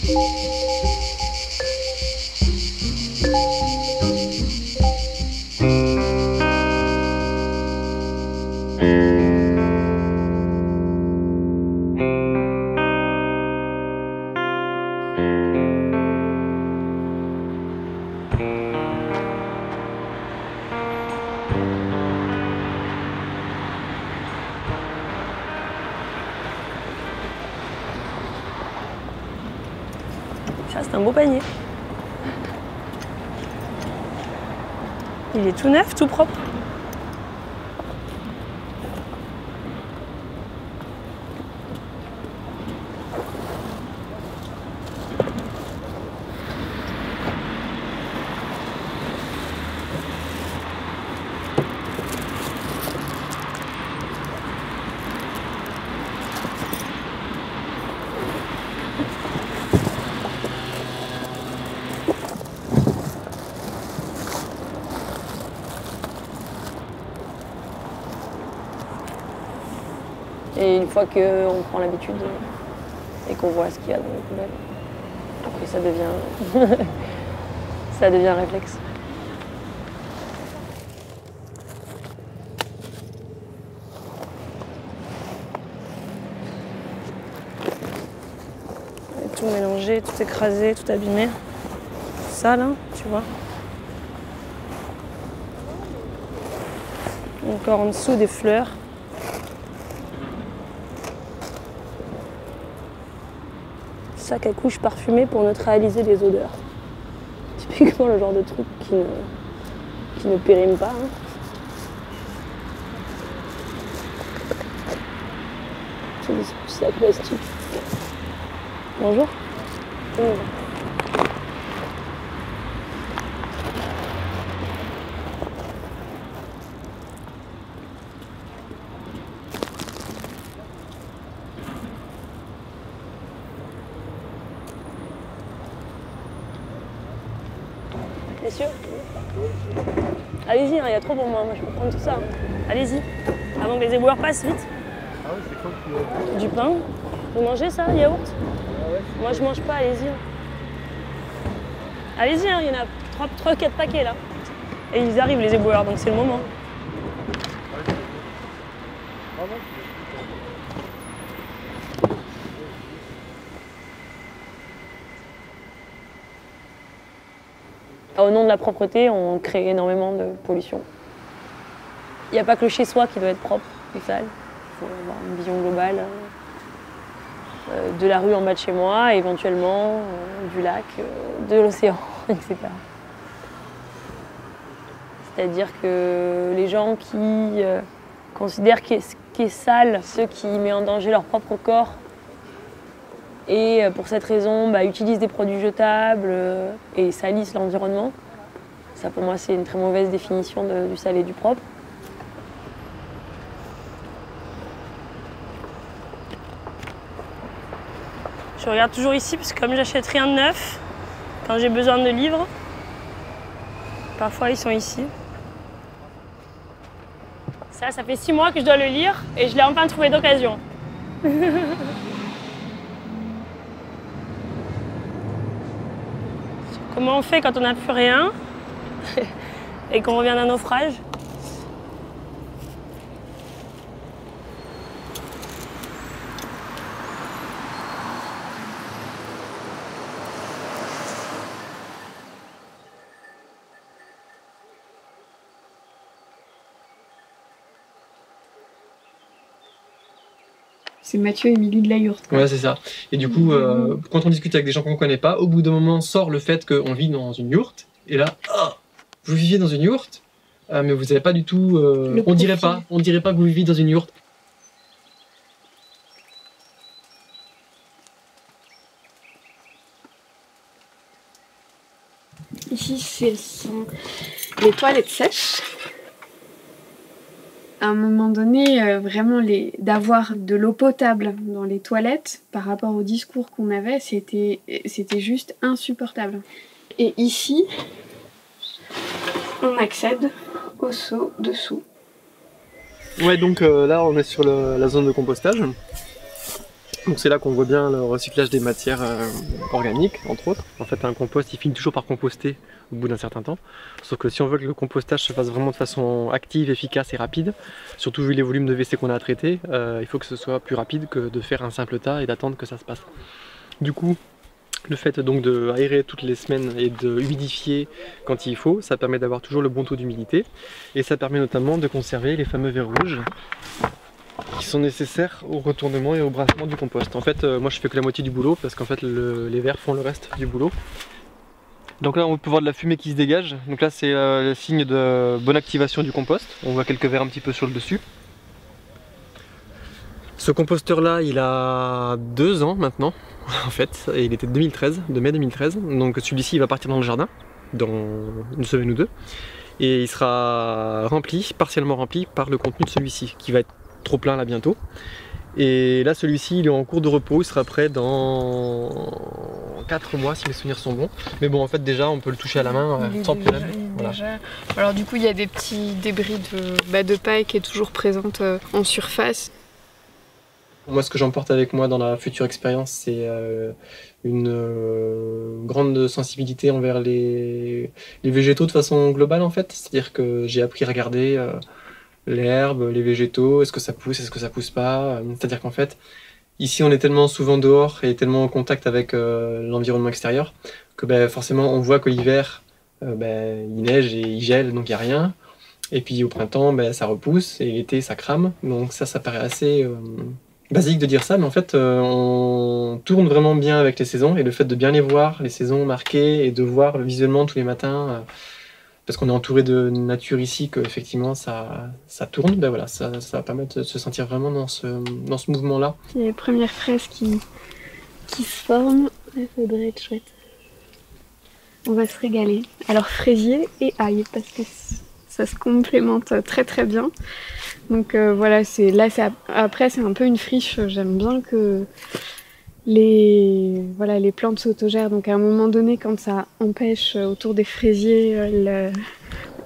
Ça, c'est un beau panier. Il est tout neuf, tout propre. Et une fois qu'on prend l'habitude et qu'on voit ce qu'il y a dans les poubelles, après ça devient, ça devient un réflexe. Tout mélangé, tout écrasé, tout abîmé. Ça là, tu vois. Encore en dessous des fleurs. Sac à couche parfumé pour neutraliser les odeurs. Typiquement le genre de truc qui ne périme pas. Hein. C'est des sacs plastiques. Bonjour. Messieurs, allez-y, il y a trop pour moi, je peux prendre tout ça. Hein. Allez-y, avant que les éboueurs passent vite. Ah ouais, c'est quoi que tu Du pain. Vous mangez ça, yaourt? Ah ouais. Moi je mange pas, allez-y. Allez-y, hein, il y en a 3-4 paquets là. Et ils arrivent les éboueurs, donc c'est le moment. Au nom de la propreté, on crée énormément de pollution. Il n'y a pas que le chez-soi qui doit être propre et sale. Il faut avoir une vision globale de la rue en bas de chez moi, éventuellement du lac, de l'océan, etc. C'est-à-dire que les gens qui considèrent ce qui est sale, ce qui met en danger leur propre corps, et pour cette raison utilisent des produits jetables et salissent l'environnement. Ça pour moi c'est une très mauvaise définition du sale et du propre. Je regarde toujours ici parce que comme j'achète rien de neuf, quand j'ai besoin de livres, parfois ils sont ici. Ça fait 6 mois que je dois le lire et je l'ai enfin trouvé d'occasion. Comment on fait quand on n'a plus rien et qu'on revient d'un naufrage? C'est Mathieu et Émilie de la Yourte. Ouais, c'est ça. Et du coup, quand on discute avec des gens qu'on ne connaît pas, au bout d'un moment sort le fait qu'on vit dans une yourte. Et là, vous viviez dans une yourte, mais vous n'avez pas du tout... on dirait pas que vous viviez dans une yourte. Ici, ce sont les toilettes sèches. À un moment donné, vraiment, d'avoir de l'eau potable dans les toilettes par rapport au discours qu'on avait, c'était juste insupportable. Et ici, on accède au seau dessous. Ouais, donc là on est sur la zone de compostage. Donc c'est là qu'on voit bien le recyclage des matières organiques, entre autres. En fait, un compost, il finit toujours par composter au bout d'un certain temps. Sauf que si on veut que le compostage se fasse vraiment de façon active, efficace et rapide, surtout vu les volumes de WC qu'on a à traiter, il faut que ce soit plus rapide que de faire un simple tas et d'attendre que ça se passe. Du coup, le fait donc d'aérer toutes les semaines et de humidifier quand il faut, ça permet d'avoir toujours le bon taux d'humidité. Et ça permet notamment de conserver les fameux vers rouges qui sont nécessaires au retournement et au brassement du compost. En fait, moi je fais que la moitié du boulot parce qu'en fait les vers font le reste du boulot. Donc là on peut voir de la fumée qui se dégage. Donc là c'est le signe de bonne activation du compost. On voit quelques vers un petit peu sur le dessus. Ce composteur là il a 2 ans maintenant en fait, et il était de 2013, de mai 2013. Donc celui-ci il va partir dans le jardin dans une semaine ou deux. Et il sera rempli, partiellement rempli par le contenu de celui-ci qui va être trop plein là bientôt. Et là celui-ci il est en cours de repos, il sera prêt dans 4 mois si mes souvenirs sont bons. Mais bon en fait déjà on peut le toucher à la main sans problème. Voilà. Alors du coup il y a des petits débris de paille qui est toujours présente en surface. Moi ce que j'emporte avec moi dans la future expérience c'est une grande sensibilité envers les végétaux de façon globale en fait. C'est-à-dire que j'ai appris à regarder l'herbe, les végétaux, est-ce que ça pousse, est-ce que ça pousse pas. C'est-à-dire qu'en fait, ici on est tellement souvent dehors et tellement en contact avec l'environnement extérieur que forcément on voit que l'hiver il neige et il gèle donc il n'y a rien. Et puis au printemps ça repousse et l'été ça crame. Donc ça paraît assez basique de dire ça, mais en fait on tourne vraiment bien avec les saisons et le fait de bien les voir, les saisons marquées et de voir visuellement tous les matins parce qu'on est entouré de nature ici, qu'effectivement ça tourne, voilà, ça va permettre de se sentir vraiment dans ce mouvement-là. Il y a les premières fraises qui se forment, ça devrait être chouette. On va se régaler. Alors fraisier et ail, parce que ça se complémente très très bien. Donc voilà, après c'est un peu une friche, j'aime bien que les plantes s'autogèrent, donc à un moment donné quand ça empêche autour des fraisiers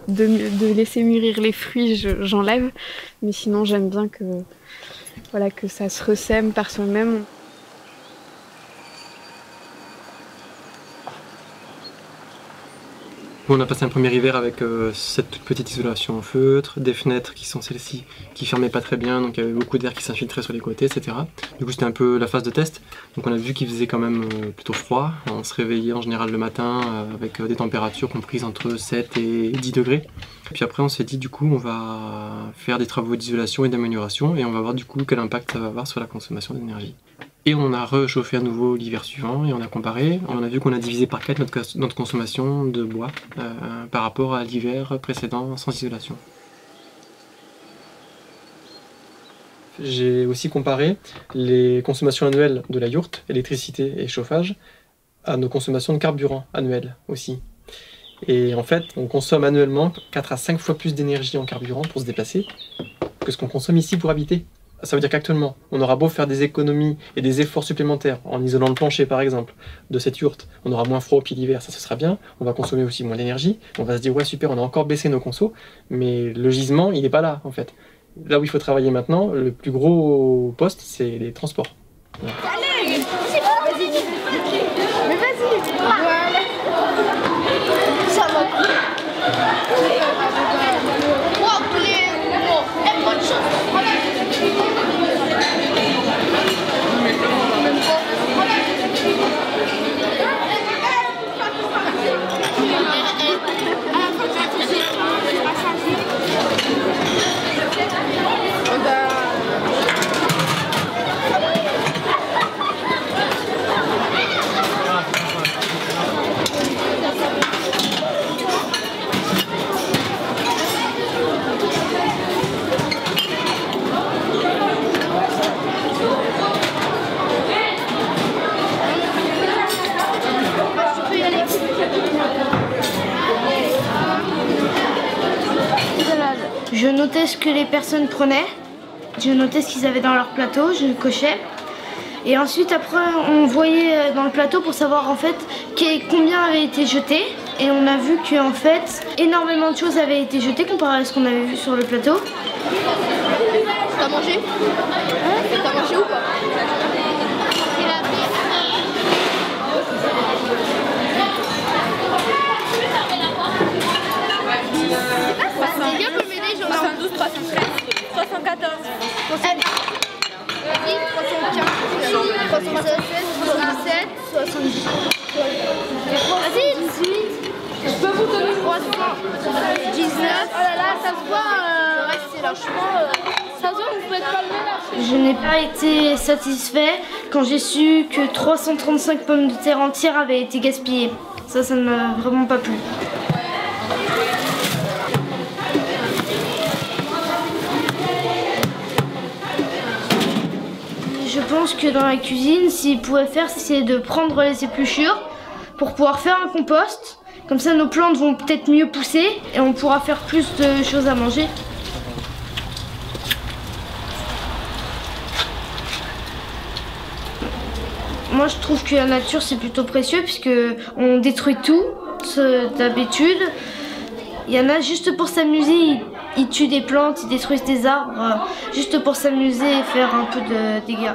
de laisser mûrir les fruits, j'enlève, mais sinon j'aime bien que ça se ressème par soi-même. On a passé un premier hiver avec cette toute petite isolation en feutre, des fenêtres qui sont celles-ci qui fermaient pas très bien, donc il y avait beaucoup d'air qui s'infiltrait sur les côtés, etc. Du coup c'était un peu la phase de test, donc on a vu qu'il faisait quand même plutôt froid. On se réveillait en général le matin avec des températures comprises entre 7 et 10 degrés. Puis après on s'est dit du coup on va faire des travaux d'isolation et d'amélioration et on va voir du coup quel impact ça va avoir sur la consommation d'énergie. Et on a réchauffé à nouveau l'hiver suivant et on a comparé. On a vu qu'on a divisé par 4 notre consommation de bois par rapport à l'hiver précédent sans isolation. J'ai aussi comparé les consommations annuelles de la yourte, électricité et chauffage, à nos consommations de carburant annuelles aussi. Et en fait, on consomme annuellement 4 à 5 fois plus d'énergie en carburant pour se déplacer que ce qu'on consomme ici pour habiter. Ça veut dire qu'actuellement, on aura beau faire des économies et des efforts supplémentaires en isolant le plancher par exemple de cette yourte, on aura moins froid au pied l'hiver, ça ce sera bien, on va consommer aussi moins d'énergie, on va se dire ouais super, on a encore baissé nos consos, mais le gisement il n'est pas là en fait. Là où il faut travailler maintenant, le plus gros poste c'est les transports. Ouais. Allez, c'est bon, vas-y, mais vas-y, voilà. Ça va. Bonne chance. Je notais ce que les personnes prenaient, je notais ce qu'ils avaient dans leur plateau, je cochais. Et ensuite après on voyait dans le plateau pour savoir en fait combien avait été jeté. Et on a vu qu'en fait énormément de choses avaient été jetées comparé à ce qu'on avait vu sur le plateau. T'as mangé? T'as mangé ou pas? Vas-y, 18. Je peux vous donner 319. Oh là là, ça se voit. C'est lâchement. Ça se voit, vous pouvez pas le mélanger. Je n'ai pas été satisfait quand j'ai su que 335 pommes de terre entières avaient été gaspillées. Ça ne m'a vraiment pas plu. Je pense que dans la cuisine, s'ils pouvaient faire, c'est de prendre les épluchures pour pouvoir faire un compost. Comme ça, nos plantes vont peut-être mieux pousser et on pourra faire plus de choses à manger. Moi, je trouve que la nature, c'est plutôt précieux puisque on détruit tout d'habitude. Il y en a juste pour s'amuser, ils tuent des plantes, ils détruisent des arbres, juste pour s'amuser et faire un peu de dégâts.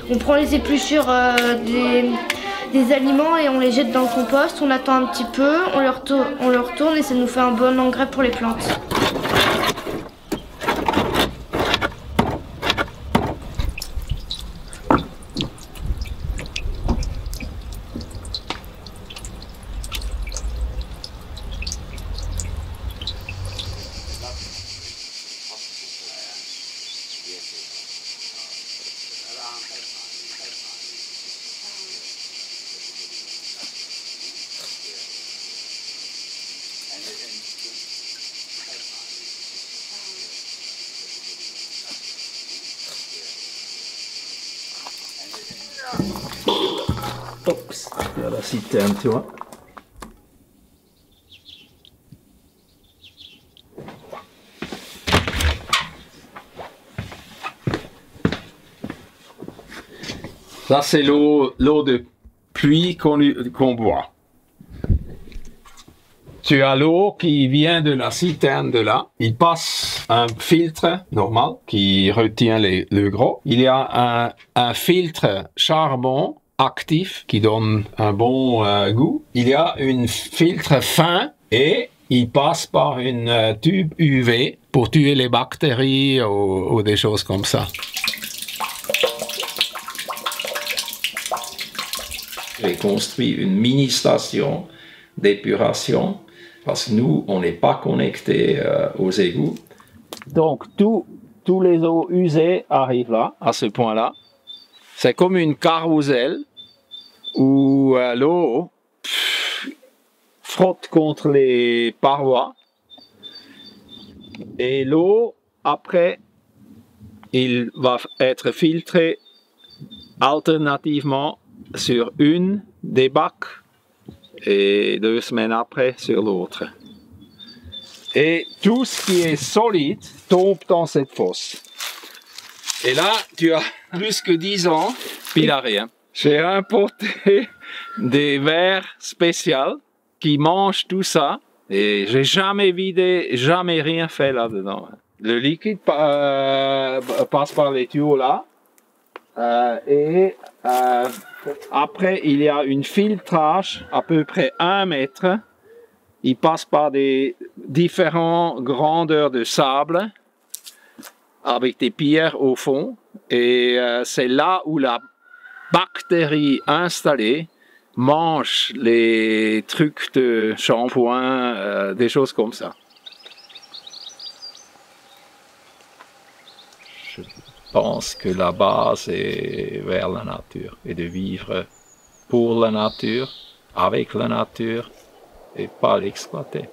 On prend les épluchures des aliments et on les jette dans le compost, on attend un petit peu, on le retourne et ça nous fait un bon engrais pour les plantes. Oups, il y a la citerne, tu vois. Ça, c'est l'eau de pluie qu'on boit. Tu as l'eau qui vient de la citerne de là. Il passe un filtre normal qui retient le gros. Il y a un filtre charbon actif qui donne un bon goût. Il y a un filtre fin et il passe par une tube UV pour tuer les bactéries ou des choses comme ça. J'ai construit une mini-station d'épuration parce que nous, on n'est pas connecté aux égouts. Donc, tous les eaux usées arrivent là, à ce point-là. C'est comme une carrousel où l'eau frotte contre les parois. Et l'eau, après, il va être filtré alternativement sur une des bacs et 2 semaines après sur l'autre. Et tout ce qui est solide tombe dans cette fosse. Et là, tu as plus que 10 ans, puis il n'a rien. J'ai importé des verres spéciaux qui mangent tout ça et j'ai jamais vidé, jamais rien fait là-dedans. Le liquide passe par les tuyaux là et après il y a un filtrage à peu près 1 mètre. Il passe par des différentes grandeurs de sable avec des pierres au fond et c'est là où la bactérie installée mange les trucs de shampoing, des choses comme ça. Je pense que la base est vers la nature et de vivre pour la nature, avec la nature et pas l'exploiter.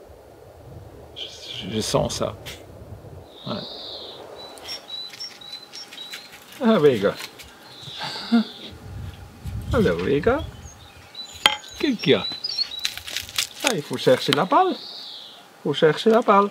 Je sens ça. Ouais. Ah, Vega. Alors, Vega. Qu'est-ce qu'il y a? Ah, il faut chercher la balle. Il faut chercher la balle.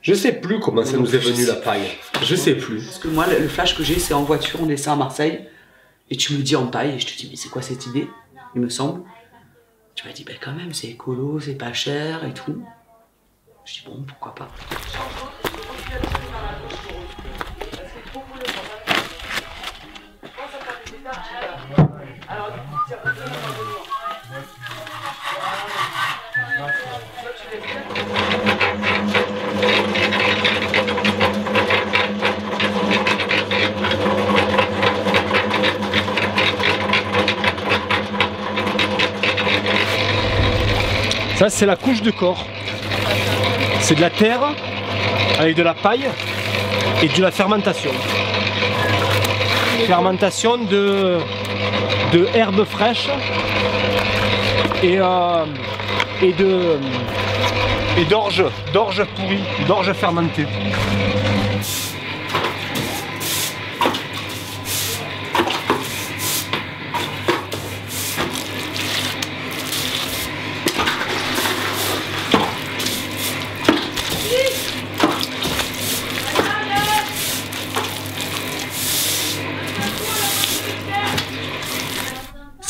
Je sais plus comment ça nous est venu la paille. Je sais plus. Parce que moi, le flash que j'ai, c'est en voiture, on descend à Marseille, et tu me dis en paille, et je te dis, mais c'est quoi cette idée? Il me semble. Tu m'as dit, ben quand même, c'est écolo, c'est pas cher et tout. Je dis, bon, pourquoi pas. Ça, c'est la couche de corps. C'est de la terre avec de la paille et de la fermentation. Fermentation de herbes fraîches et d'orge pourrie, d'orge fermentée.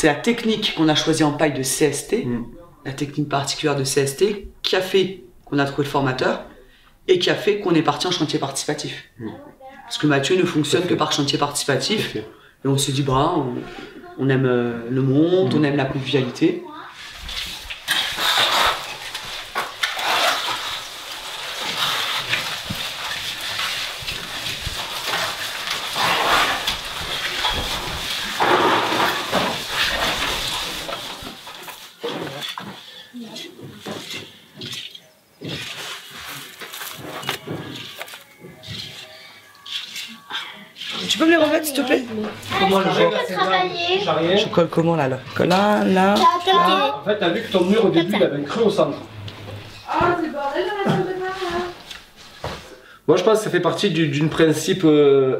C'est la technique qu'on a choisie en paille de CST, la technique particulière de CST, qui a fait qu'on a trouvé le formateur et qui a fait qu'on est parti en chantier participatif. Parce que Mathieu ne fonctionne que par chantier participatif. Et on s'est dit, bah, on aime le monde, on aime la convivialité. Tu peux me les remettre s'il te plaît? Comment le Travailler. Je colle comment là, là? Colle là, là. En fait, t'as vu que ton mur au début il avait un creux au centre. Ah, c'est bordel dans la salle de bain là. Moi, je pense que ça fait partie d'un principe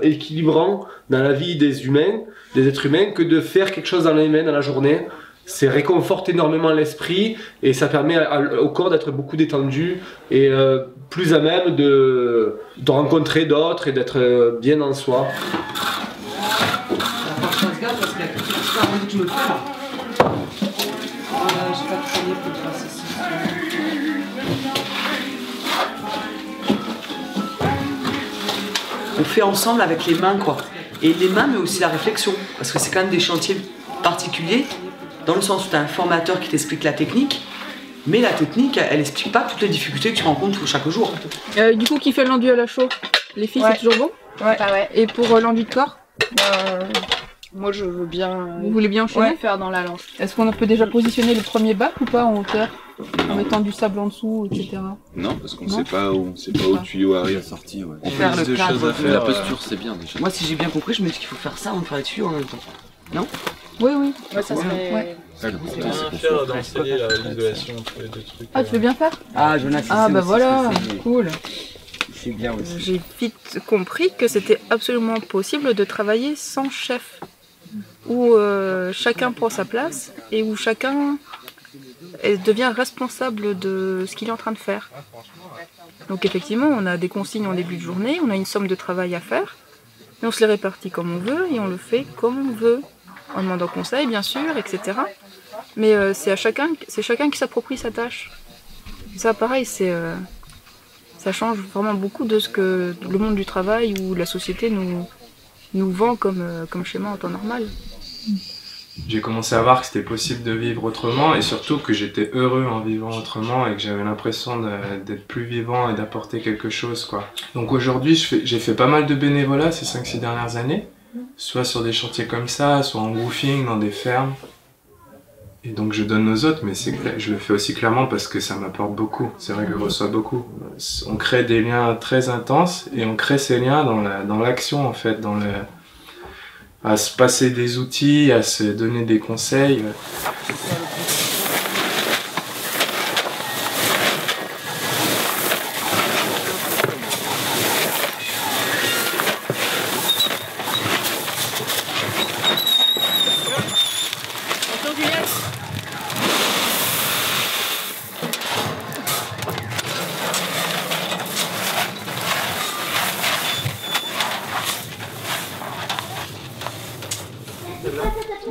équilibrant dans la vie des humains, des êtres humains, que de faire quelque chose dans les mains dans la journée. Ça réconforte énormément l'esprit et ça permet au corps d'être beaucoup détendu et plus à même de rencontrer d'autres et d'être bien en soi. Tu me fais là. J'ai pas travaillé pour te faire ceci. On fait ensemble avec les mains quoi. Et les mains mais aussi la réflexion. Parce que c'est quand même des chantiers particuliers. Dans le sens où tu as un formateur qui t'explique la technique, mais la technique, elle explique pas toutes les difficultés que tu rencontres chaque jour. Du coup, qui fait l'enduit à la chaux? Les filles, c'est toujours bon? Ah ouais. Et pour l'enduit de corps? Moi je veux bien. Vous voulez bien enchaîner? Faire dans la lance. Est-ce qu'on peut déjà positionner le premier bac ou pas en hauteur? En mettant du sable en dessous, etc. Non, parce qu'on sait pas où le tuyau arrive. Sortie, ouais. Faire le cadre. La posture, c'est bien déjà. Moi, si j'ai bien compris, je me dis qu'il faut faire ça avant de faire les tuyaux en même temps. Non? Oui, oui. Ouais, ça serait. Ouais. Ah, le compteur, c'est pour Faire d'enseigner l'isolation entre les deux trucs. Ah, tu veux bien faire? Ah, Jonas, Ah, bah voilà, cool. C'est bien aussi. J'ai vite compris que c'était absolument possible de travailler sans chef. Où chacun prend sa place et où chacun devient responsable de ce qu'il est en train de faire. Donc effectivement, on a des consignes en début de journée, on a une somme de travail à faire, et on se les répartit comme on veut et on le fait comme on veut, en demandant conseil bien sûr, etc. Mais c'est chacun qui s'approprie sa tâche. Et ça pareil, ça change vraiment beaucoup de ce que le monde du travail ou la société nous vend comme schéma en temps normal. J'ai commencé à voir que c'était possible de vivre autrement et surtout que j'étais heureux en vivant autrement et que j'avais l'impression d'être plus vivant et d'apporter quelque chose, quoi. Donc aujourd'hui, j'ai fait pas mal de bénévolat ces 5-6 dernières années, soit sur des chantiers comme ça, soit en roofing, dans des fermes. Et donc je donne aux autres, mais je le fais aussi clairement parce que ça m'apporte beaucoup. C'est vrai que je reçois beaucoup. On crée des liens très intenses et on crée ces liens dans l'action en fait, à se passer des outils, à se donner des conseils.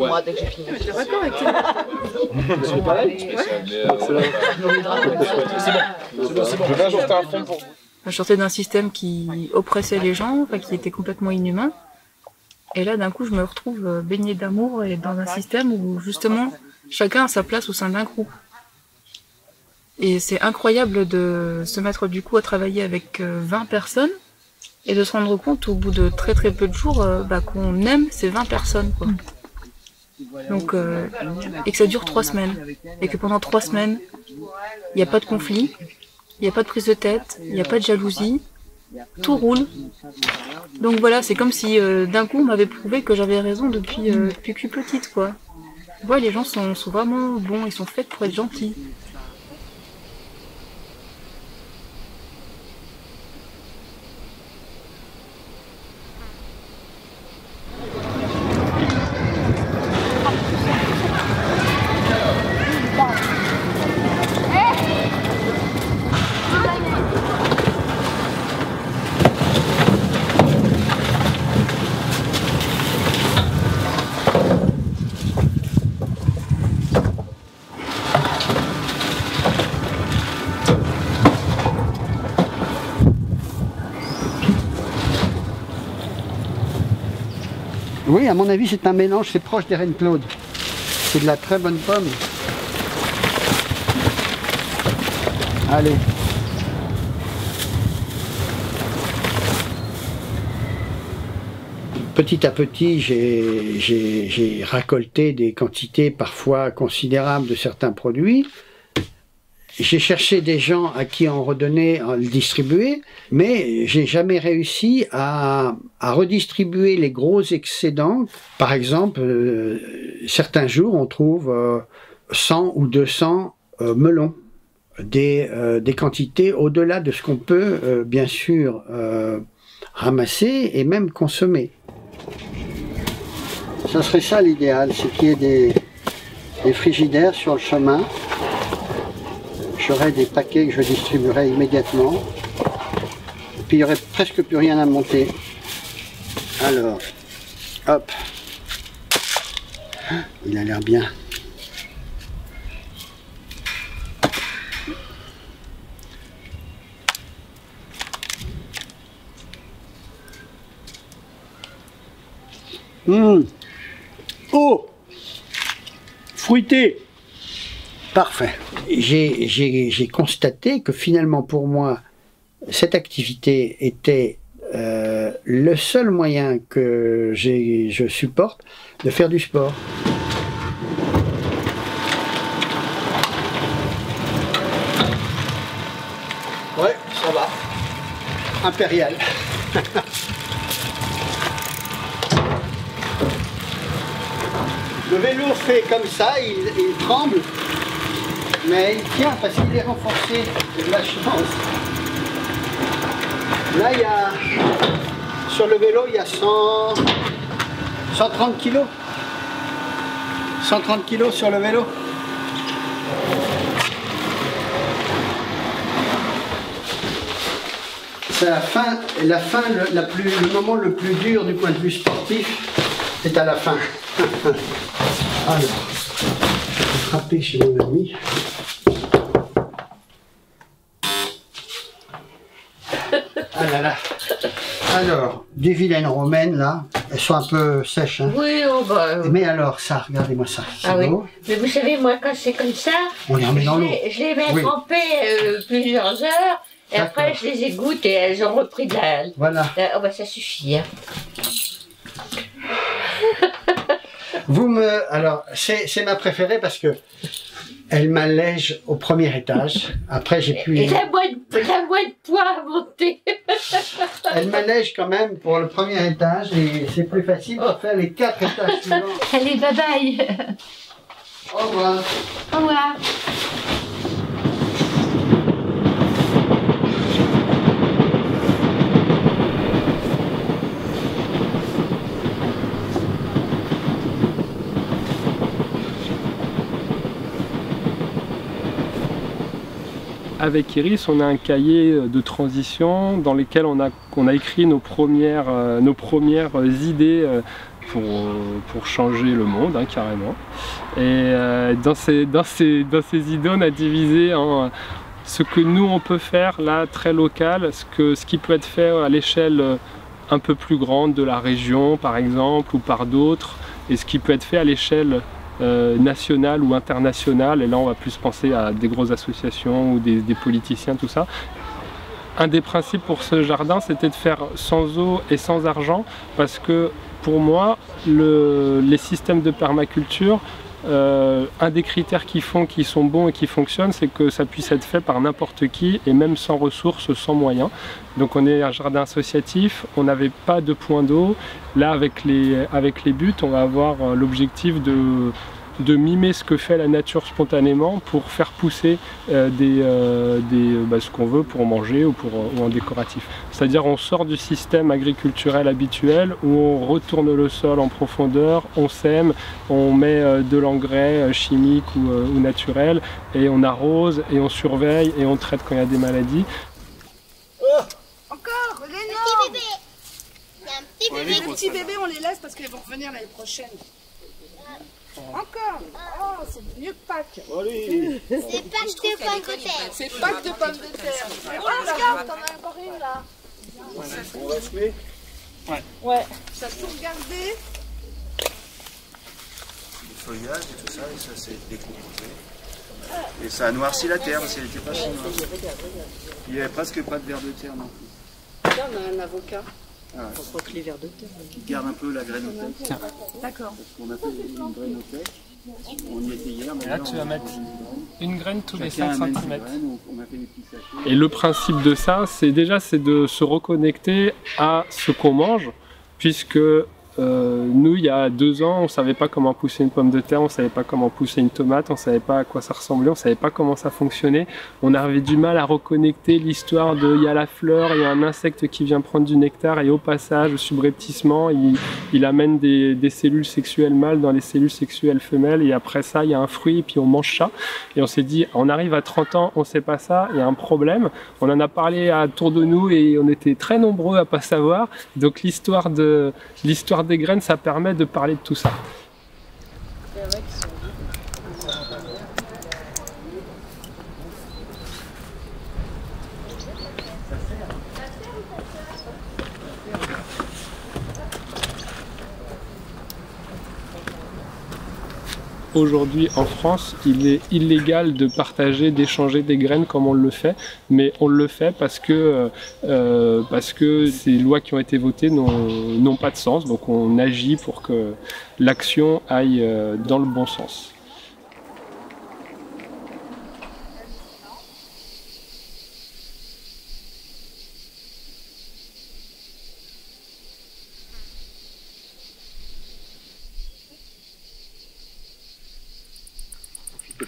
moi dès que j'ai fini. Je suis d'accord avec toi. C'est pareil. Je sortais d'un système qui oppressait les gens, enfin, qui était complètement inhumain. Et là, d'un coup, je me retrouve baignée d'amour et dans un système où, justement, chacun a sa place au sein d'un groupe. Et c'est incroyable de se mettre, du coup, à travailler avec 20 personnes et de se rendre compte, au bout de très très peu de jours, qu'on aime ces 20 personnes, quoi. Donc, et que ça dure 3 semaines. Et que pendant 3 semaines, il n'y a pas de conflit, il n'y a pas de prise de tête, il n'y a pas de jalousie. Tout roule. Donc voilà, c'est comme si d'un coup on m'avait prouvé que j'avais raison depuis que je suis petite, quoi. Ouais, les gens sont vraiment bons, ils sont faits pour être gentils. Oui, à mon avis, c'est un mélange, c'est proche des Reines Claude. C'est de la très bonne pomme. Allez. Petit à petit, j'ai récolté des quantités parfois considérables de certains produits. J'ai cherché des gens à qui en redonner, à le distribuer, mais j'ai jamais réussi à redistribuer les gros excédents. Par exemple, certains jours, on trouve 100 ou 200 melons, des quantités au-delà de ce qu'on peut, bien sûr, ramasser et même consommer. Ça serait ça l'idéal, c'est qu'il y ait des frigidaires sur le chemin. J'aurais des paquets que je distribuerais immédiatement. Et puis il n'y aurait presque plus rien à monter. Alors, hop. Il a l'air bien. Oh, fruité. Parfait. J'ai constaté que finalement pour moi, cette activité était le seul moyen que je supporte de faire du sport. Ouais, ça va. Impérial. Le vélo fait comme ça, il tremble. Mais il tient parce qu'il est renforcé, c'est de la chance. Là, il y a, sur le vélo, il y a 130 kilos. 130 kilos sur le vélo. C'est le moment le plus dur du point de vue sportif, c'est à la fin. Alors, je vais frapper chez mon ami. Ah là là. Alors, des vilaines romaines là, elles sont un peu sèches. Hein. Oui, oh bah. Mais alors, ça, regardez-moi ça. Ah oui. Mais vous savez, moi, quand c'est comme ça, on les remet dans l'eau. Je les mets tremper plusieurs heures, et après je les égoutte et elles ont repris de la. Voilà. Oh bah ça suffit. Hein. Alors, c'est ma préférée parce que elle m'allège au premier étage. Après, j'ai plus. Et la boîte de poids à monter. Elle m'allège quand même pour le premier étage et c'est plus facile pour faire les 4 étages suivants. Allez, bye bye. Au revoir. Au revoir. Avec Iris, on a un cahier de transition dans lequel on a écrit nos premières idées pour changer le monde, hein, carrément. Et dans ces idées, on a divisé en ce que nous on peut faire là, très local, ce qui peut être fait à l'échelle un peu plus grande de la région par exemple, ou par d'autres, et ce qui peut être fait à l'échelle nationale ou internationale, et là on va plus penser à des grosses associations ou des politiciens, tout ça. Un des principes pour ce jardin, c'était de faire sans eau et sans argent, parce que pour moi, les systèmes de permaculture, un des critères qui font qu'ils sont bons et qui fonctionnent, c'est que ça puisse être fait par n'importe qui, et même sans ressources, sans moyens. Donc on est un jardin associatif, on n'avait pas de point d'eau. Là, avec les buts, on va avoir l'objectif de mimer ce que fait la nature spontanément pour faire pousser ce qu'on veut pour manger ou en décoratif. C'est-à-dire on sort du système agriculturel habituel où on retourne le sol en profondeur, on sème, on met de l'engrais chimique ou naturel, et on arrose et on surveille et on traite quand il y a des maladies. Encore, petit bébé. Il y a un petit bébé. Les petits bébés, on les laisse parce qu'ils vont revenir l'année prochaine. Encore. Oh, c'est mieux que Pâques. C'est Pâques de pommes de terre. C'est Pâques de pommes de terre. Oh, regarde, t'en as encore une là. On va semer. Ouais. Ça a tout regardé. Le feuillage et tout ça, et ça s'est décomposé. Et ça a noirci la terre parce qu'elle n'était pas si noire. Il n'y avait presque pas de vers de terre non plus. Là, on a un avocat. Ah ouais. On croit que les vers de terre. Qui garde un peu la grainothèque. D'accord. On a fait une grainothèque. On y était hier. Mais là, tu vas mettre une graine tous les chacun 5 amène cm. ses graines, on a fait des petits sachets. Et le principe de ça, c'est de se reconnecter à ce qu'on mange, puisque nous, il y a 2 ans, on ne savait pas comment pousser une pomme de terre, on ne savait pas comment pousser une tomate, on ne savait pas à quoi ça ressemblait, on ne savait pas comment ça fonctionnait. On avait du mal à reconnecter l'histoire de il y a la fleur, il y a un insecte qui vient prendre du nectar, et au passage, subrepticement, il amène des cellules sexuelles mâles dans les cellules sexuelles femelles, et après ça, il y a un fruit, et puis on mange ça. Et on s'est dit, on arrive à 30 ans, on ne sait pas ça, il y a un problème. On en a parlé autour de nous, et on était très nombreux à ne pas savoir. Donc l'histoire des graines, ça permet de parler de tout ça. Aujourd'hui en France, il est illégal de partager, d'échanger des graines comme on le fait, mais on le fait parce que ces lois qui ont été votées n'ont pas de sens, donc on agit pour que l'action aille dans le bon sens.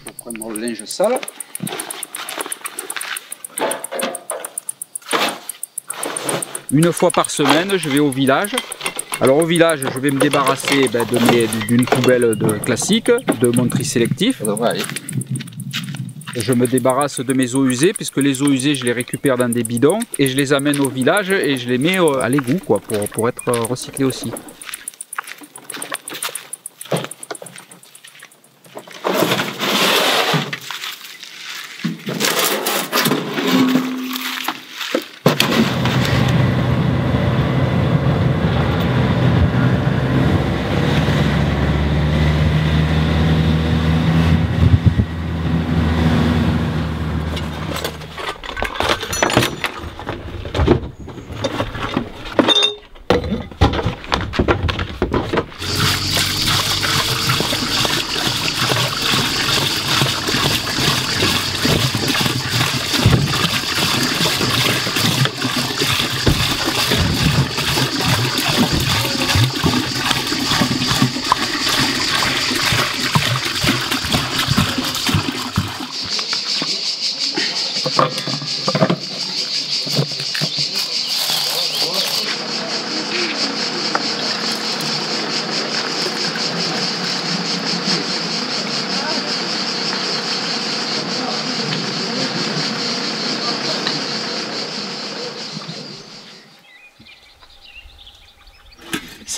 Pour prendre le linge sale. Une fois par semaine, je vais au village. Alors au village, je vais me débarrasser d'une poubelle classique, de mon tri sélectif. Je me débarrasse de mes eaux usées, puisque les eaux usées, je les récupère dans des bidons et je les amène au village et je les mets à l'égout pour être recyclés aussi.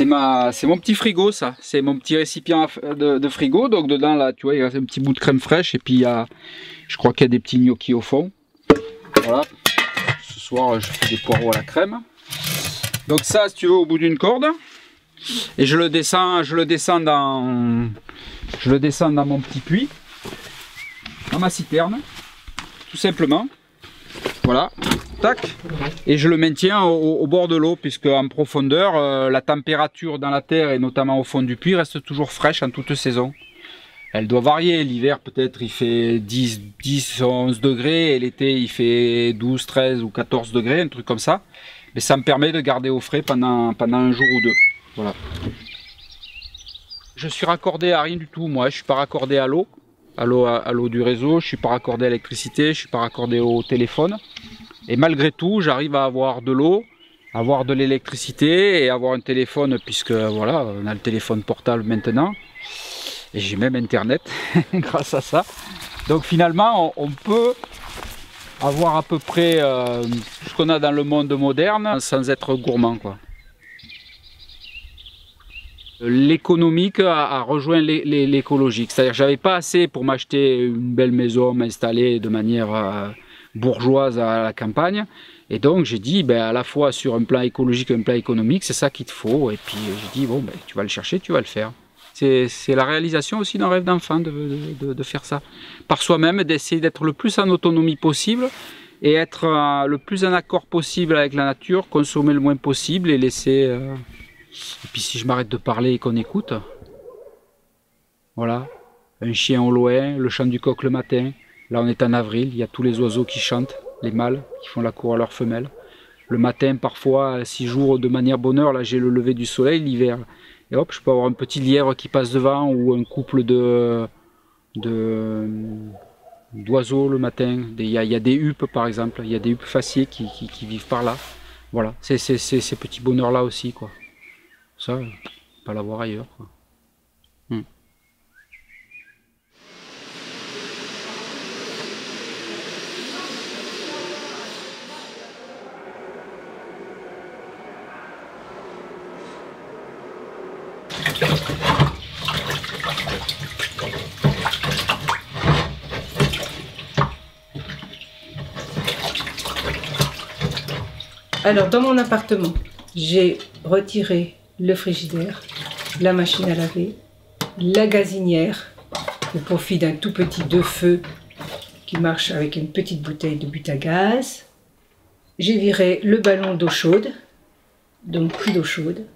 C'est mon petit frigo, ça. C'est mon petit récipient de frigo. Donc dedans, là, tu vois, il reste un petit bout de crème fraîche. Et puis, je crois qu'il y a des petits gnocchis au fond. Voilà. Ce soir, je fais des poireaux à la crème. Donc ça, si tu veux, au bout d'une corde. Et je le descends dans mon petit puits. Dans ma citerne. Tout simplement. Voilà. Tac. Et je le maintiens au bord de l'eau, puisque en profondeur, la température dans la terre et notamment au fond du puits reste toujours fraîche en toute saison. Elle doit varier. L'hiver, peut-être, il fait 10, 11 degrés, et l'été, il fait 12, 13 ou 14 degrés, un truc comme ça. Mais ça me permet de garder au frais pendant un jour ou deux. Voilà. Je suis raccordé à rien du tout, moi. Je suis pas raccordé à l'eau du réseau. Je suis pas raccordé à l'électricité. Je suis pas raccordé au téléphone. Et malgré tout, j'arrive à avoir de l'eau, avoir de l'électricité et avoir un téléphone, puisque voilà, on a le téléphone portable maintenant. Et j'ai même internet grâce à ça. Donc finalement, on peut avoir à peu près ce qu'on a dans le monde moderne sans être gourmand, quoi. L'économique a rejoint l'écologique. C'est-à-dire que j'avais pas assez pour m'acheter une belle maison, m'installer de manière bourgeoise à la campagne. Et donc j'ai dit, ben, à la fois sur un plan écologique et un plan économique, c'est ça qu'il te faut. Et puis j'ai dit, bon, ben, tu vas le chercher, tu vas le faire. C'est la réalisation aussi d'un rêve d'enfant de faire ça. Par soi-même, d'essayer d'être le plus en autonomie possible et être le plus en accord possible avec la nature, consommer le moins possible et laisser... Et puis si je m'arrête de parler et qu'on écoute, voilà, un chien au loin, le chant du coq le matin, là on est en avril, il y a tous les oiseaux qui chantent, les mâles qui font la cour à leurs femelles. Le matin parfois 6 jours de manière bonne heure, là j'ai le lever du soleil, l'hiver, et hop je peux avoir un petit lièvre qui passe devant ou un couple d'oiseaux le matin. Il y a des huppes par exemple, il y a des huppes faciées qui vivent par là. Voilà, c'est ces petits bonheurs là aussi, quoi. Ça, pas l'avoir ailleurs, quoi. Alors, dans mon appartement, j'ai retiré le frigidaire, la machine à laver, la gazinière, au profit d'un tout petit 2 feux qui marche avec une petite bouteille de but à gaz. J'ai viré le ballon d'eau chaude, donc plus d'eau chaude.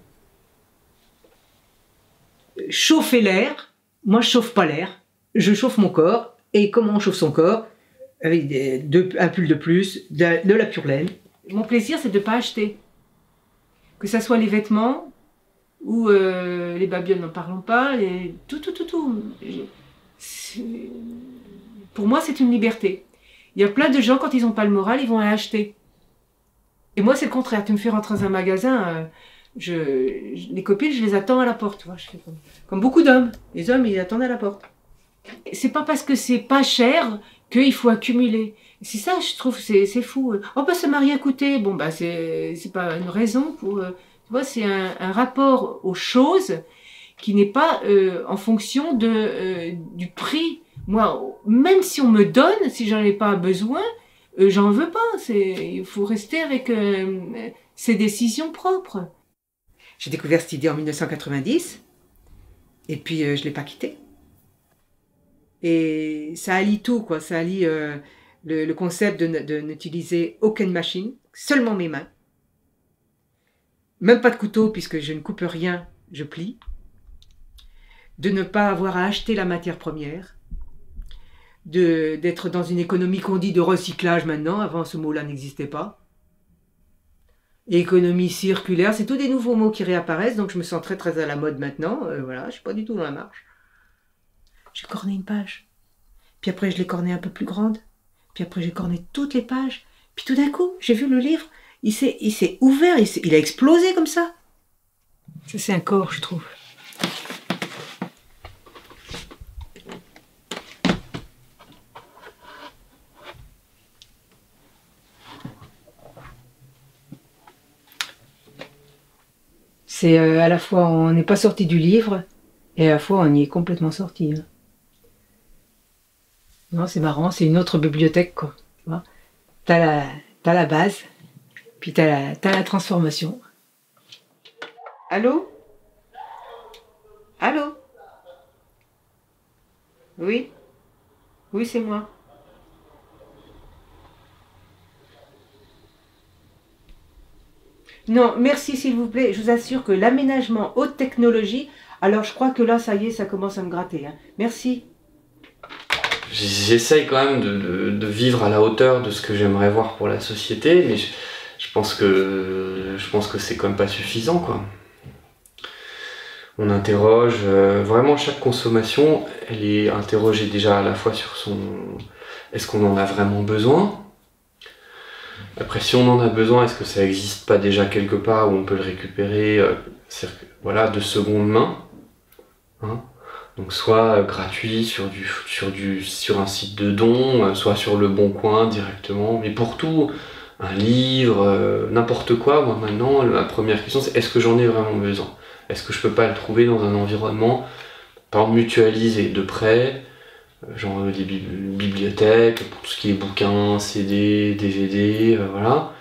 Chauffer l'air, moi je chauffe pas l'air, je chauffe mon corps. Et comment on chauffe son corps? Avec un pull de plus, de la pure laine. Mon plaisir, c'est de ne pas acheter. Que ce soit les vêtements, ou les babioles, n'en parlons pas, tout. Pour moi, c'est une liberté. Il y a plein de gens, quand ils n'ont pas le moral, ils vont aller acheter. Et moi, c'est le contraire. Tu me fais rentrer dans un magasin, les copines, je les attends à la porte. Tu vois, je fais comme beaucoup d'hommes. Les hommes, ils attendent à la porte. C'est pas parce que c'est pas cher qu'il faut accumuler. C'est ça, je trouve, c'est fou. Oh, bah, ça m'a rien coûté. Bon, bah, c'est pas une raison pour... tu vois, c'est un rapport aux choses qui n'est pas en fonction du prix. Moi, même si on me donne, si j'en ai pas besoin, j'en veux pas. Il faut rester avec ses décisions propres. J'ai découvert cette idée en 1990, et puis je l'ai pas quittée. Et ça allie tout, quoi. Ça allie le concept de n'utiliser aucune machine, seulement mes mains. Même pas de couteau, puisque je ne coupe rien, je plie. De ne pas avoir à acheter la matière première. D'être dans une économie qu'on dit de recyclage maintenant. Avant, ce mot-là n'existait pas. Économie circulaire, c'est tous des nouveaux mots qui réapparaissent, donc je me sens très très à la mode maintenant. Voilà, je suis pas du tout dans la marche. J'ai corné une page. Puis après, je l'ai corné un peu plus grande. Puis après, j'ai corné toutes les pages. Puis tout d'un coup, j'ai vu le livre. Il s'est ouvert, il a explosé comme ça. Ça, c'est un corps, je trouve. C'est à la fois on n'est pas sorti du livre et à la fois on y est complètement sorti. Hein. Non, c'est marrant, c'est une autre bibliothèque quoi. Tu vois, t'as la base, puis t'as la transformation. Allô? Allô? Oui? Oui, c'est moi. Non, merci s'il vous plaît. Je vous assure que l'aménagement haute technologie, alors je crois que là, ça y est, ça commence à me gratter. Hein. Merci. J'essaye quand même de vivre à la hauteur de ce que j'aimerais voir pour la société, mais je pense que c'est quand même pas suffisant, quoi. On interroge vraiment chaque consommation, elle est interrogée déjà à la fois sur son... Est-ce qu'on en a vraiment besoin? Après, si on en a besoin, est-ce que ça n'existe pas déjà quelque part où on peut le récupérer voilà, de seconde main, hein? Donc soit gratuit sur un site de don, soit sur le Bon Coin directement, mais pour tout, un livre, n'importe quoi, moi maintenant, la première question c'est est-ce que j'en ai vraiment besoin? Est-ce que je peux pas le trouver dans un environnement, par exemple mutualisé de près, genre des bibliothèques, pour tout ce qui est bouquins, CD, DVD, voilà.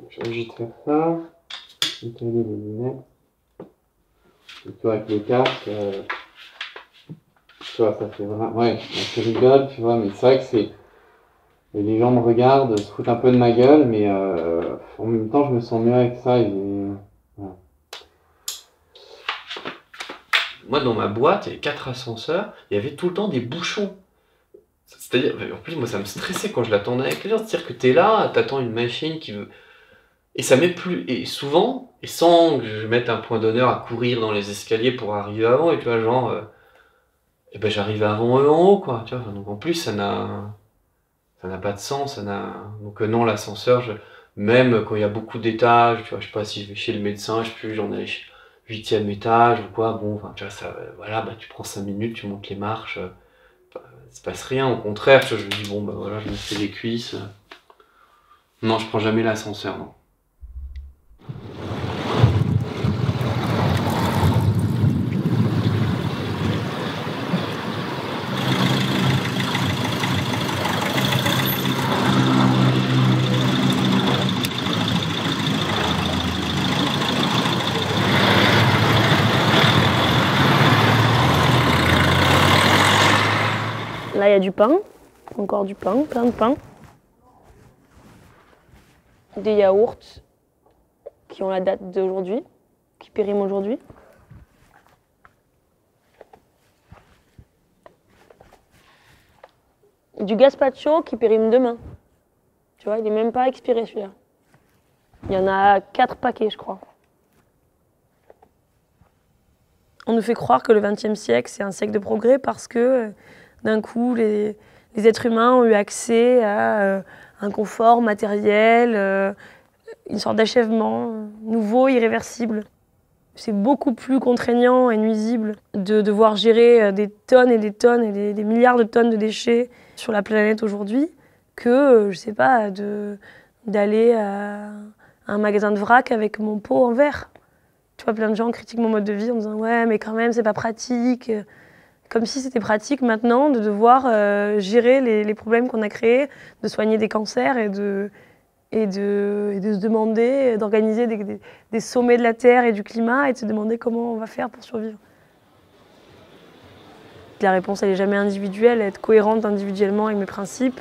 Je vais juste faire ça, étaler les lunettes, et toi avec le casque, tu vois, ça fait vraiment, ouais, tu rigoles, tu vois, mais c'est vrai que c'est, et les gens me regardent, se foutent un peu de ma gueule, mais en même temps je me sens mieux avec ça, et voilà. Moi dans ma boîte, il y avait 4 ascenseurs, il y avait tout le temps des bouchons. C'est-à-dire, en plus moi ça me stressait quand je l'attendais avec les gens, c'est-à-dire que t'es là, t'attends une machine qui veut... Et ça met plus, et souvent, et sans que je mette un point d'honneur à courir dans les escaliers pour arriver avant, et tu vois, genre, et ben j'arrive avant eux en haut, quoi, tu vois, donc en plus ça n'a pas de sens, donc non, l'ascenseur, même quand il y a beaucoup d'étages, tu vois, je sais pas si je vais chez le médecin, je sais plus, j'en ai 8e étage ou quoi, bon, enfin, tu vois, ça, voilà, bah tu prends 5 minutes, tu montes les marches, il se passe rien, au contraire, tu vois, je me dis, bon, bah voilà, je me fais les cuisses, non, je prends jamais l'ascenseur, non. Là, il y a du pain, encore du pain, plein de pain. Des yaourts qui ont la date d'aujourd'hui, qui périment aujourd'hui. Du gazpacho qui périme demain. Tu vois, il n'est même pas expiré celui-là. Il y en a 4 paquets, je crois. On nous fait croire que le XXe siècle, c'est un siècle de progrès parce que d'un coup, les êtres humains ont eu accès à un confort matériel, une sorte d'achèvement nouveau, irréversible. C'est beaucoup plus contraignant et nuisible de devoir gérer des tonnes et des tonnes et des milliards de tonnes de déchets sur la planète aujourd'hui que, je sais pas, d'aller à un magasin de vrac avec mon pot en verre. Tu vois, plein de gens critiquent mon mode de vie en disant « ouais, mais quand même, c'est pas pratique ». Comme si c'était pratique maintenant de devoir gérer les problèmes qu'on a créés, de soigner des cancers et de se demander, d'organiser des sommets de la Terre et du climat et de se demander comment on va faire pour survivre. La réponse, elle n'est jamais individuelle, être cohérente individuellement avec mes principes,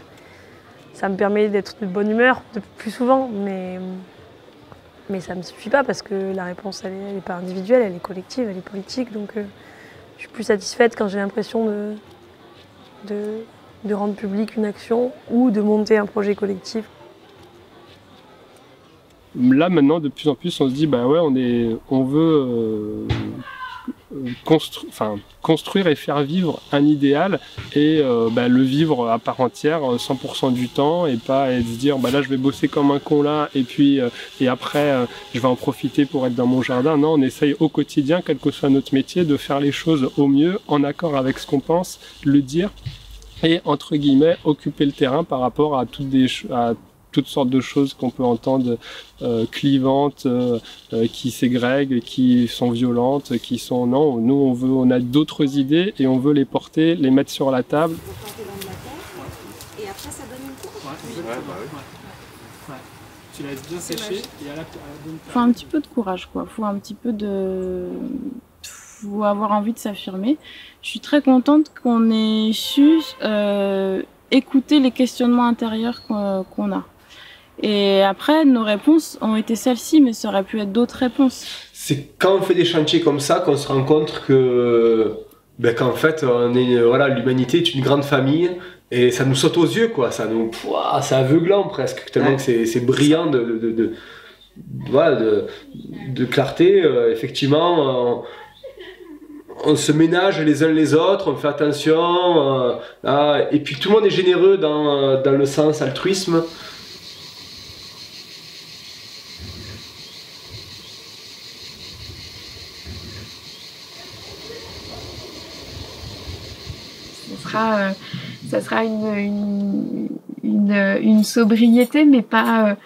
ça me permet d'être de bonne humeur plus souvent, mais ça ne me suffit pas parce que la réponse, elle n'est pas individuelle, elle est collective, elle est politique, donc je suis plus satisfaite quand j'ai l'impression de rendre publique une action ou de monter un projet collectif. Là maintenant, de plus en plus, on se dit bah ouais, on veut construire et faire vivre un idéal et le vivre à part entière 100% du temps et pas se dire bah là je vais bosser comme un con là et puis et après je vais en profiter pour être dans mon jardin. Non, on essaye au quotidien, quel que soit notre métier, de faire les choses au mieux en accord avec ce qu'on pense, le dire et entre guillemets occuper le terrain par rapport à toutes sortes de choses qu'on peut entendre clivantes, qui ségrèguent, qui sont violentes, qui sont... Non, nous on a d'autres idées et on veut les porter, les mettre sur la table. Et après ça donne une courbe. Tu laisses bien sécher et à la faut un petit peu de courage, quoi. Faut un petit peu de... Faut avoir envie de s'affirmer. Je suis très contente qu'on ait su écouter les questionnements intérieurs qu'on a. Et après, nos réponses ont été celles-ci, mais ça aurait pu être d'autres réponses. C'est quand on fait des chantiers comme ça qu'on se rend compte que qu'en fait, voilà, l'humanité est une grande famille et ça nous saute aux yeux, quoi. C'est aveuglant presque, tellement que c'est brillant de clarté. Effectivement, on se ménage les uns les autres, on fait attention, et puis tout le monde est généreux dans le sens altruisme. Ça sera une sobriété, mais pas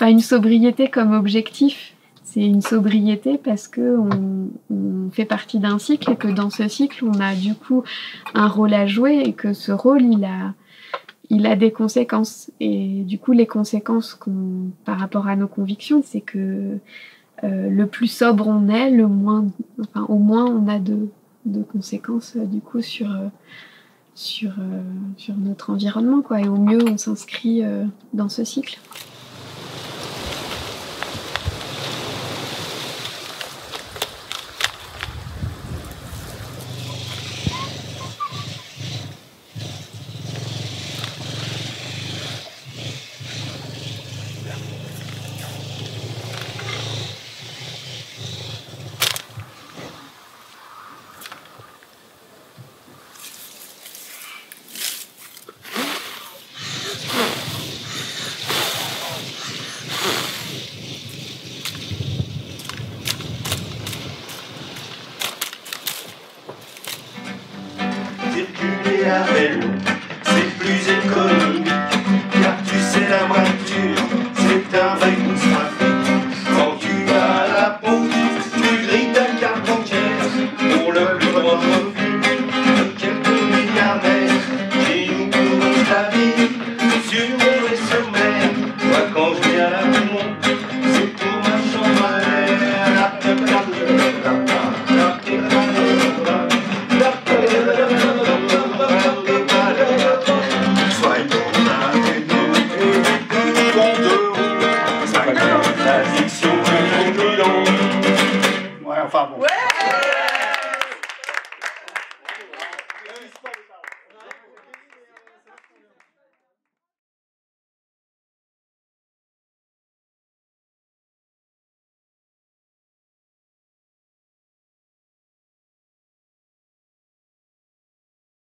une sobriété comme objectif. C'est une sobriété parce que on fait partie d'un cycle et que dans ce cycle, on a du coup un rôle à jouer et que ce rôle, il a des conséquences. Et du coup, les conséquences par rapport à nos convictions, c'est que le plus sobre on est, au moins on a de conséquences du coup sur notre environnement, quoi. Et au mieux, on s'inscrit dans ce cycle. Circuler à vélo, c'est plus économique, car tu sais la voiture, c'est un vrai coup de trafic. Quand tu vas à la pompe, tu grilles ta carte bancaire pour le plus grand profit de quelques milliardaires qui nous courent la vie sur mon et sur mer. Moi quand je vais à la maison, c'est pour ma chambre à l'air. Enfin bon. Ouais.